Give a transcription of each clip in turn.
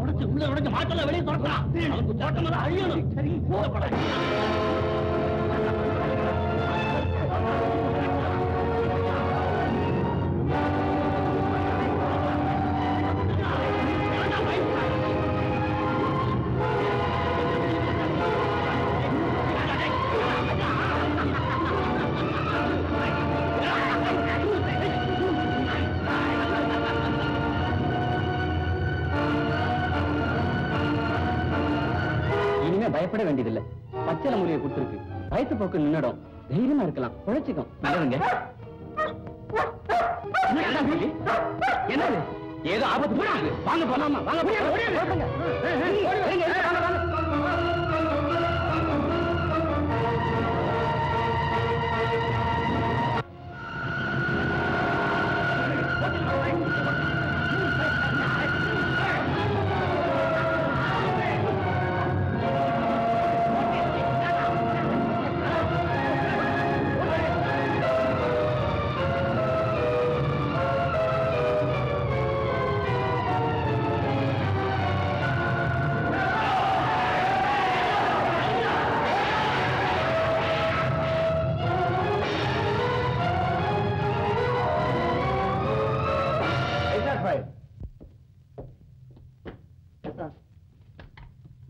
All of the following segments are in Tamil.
உடைச்சு உள்ள உடைச்சு மாட்டல வெளியே தொடக்கலாம். அவனுக்கு தோட்டமெல்லாம் அழியணும். சரி போகப்பட. பயப்பட வேண்டியதில்லை. பச்சளை மூலிகை கொடுத்துருக்கு. வயிற்று போக்கு நின்னுடும். தைரியமா இருக்கலாம். உழைச்சிக்கும். நல்லதுங்க. என்னது ஏதோ ஆபத்து போடாது. வாங்க போலாமா? வாங்க.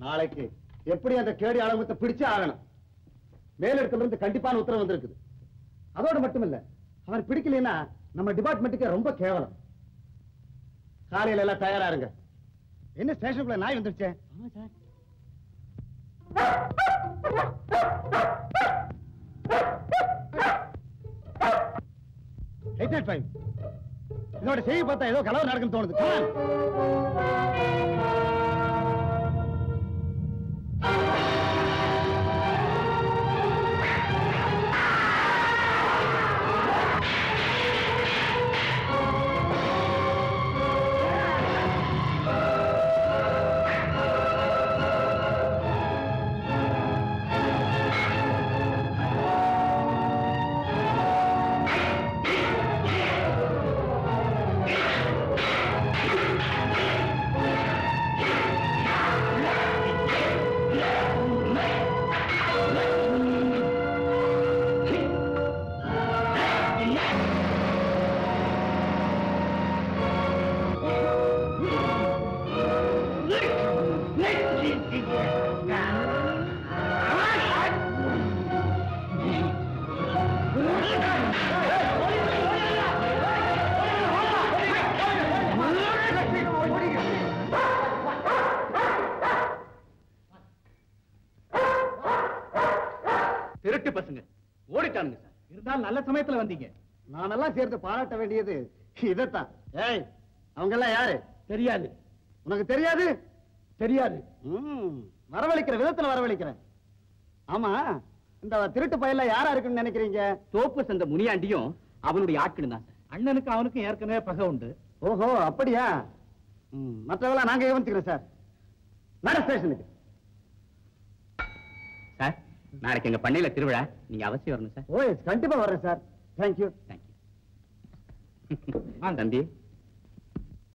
நாளைக்கு எப்படி அந்த கேடி ஆளுமத்தை பிடிச்சே ஆகணும். மேலிடத்துல இருந்து கண்டிப்பான உத்தரவு வந்திருக்குது. அதோட மட்டும் இல்ல, அவன் பிடிக்கலன்னா நம்ம டிபார்ட்மெண்ட்டுக்கு ரொம்ப கேவலம். காலையில எல்லாம் தயாரா இருங்க. என்ன ஸ்டேஷனுக்குள்ள நாய் வந்துருச்சே? ஆமா சார். இதோட செய்தி பார்த்தா ஏதோ கலவு நடக்குன்னு தோணுது. திருட்டு பசங்க ஓடிட்டானுங்க சார். இருந்தாலும் நல்ல சமயத்துல வந்தீங்க. நானெல்லாம் சேர்த்து பாராட்ட வேண்டியது இதத்தான். ஏய், அவங்க எல்லாம் யாரு? தெரியாது. உனக்கு தெரியாது? தெரியாது. வரவழைக்கிற விதத்துல வரவழைக்கிறேன். ஆமா, இந்த திருட்டு பயல யாரா இருக்குன்னு நினைக்கிறீங்க? தோப்பு சந்த முனியாண்டியும் அவனுடைய ஆட்களும் தான் சார். அண்ணனுக்கு அவனுக்கும் ஏற்கனவே பகை உண்டு. ஓஹோ, அப்படியா? மற்றவெல்லாம் நாங்க கவனிச்சுக்கிறோம் சார். நட ஸ்டேஷனுக்கு. சார், நாளைக்கு எங்க பண்ணையில திருவிழா. நீங்க அவசியம் வரணும் சார். ஓ, கண்டிப்பா வர்றேன் சார். தேங்க்யூ. தேங்க்யூ. தம்பி,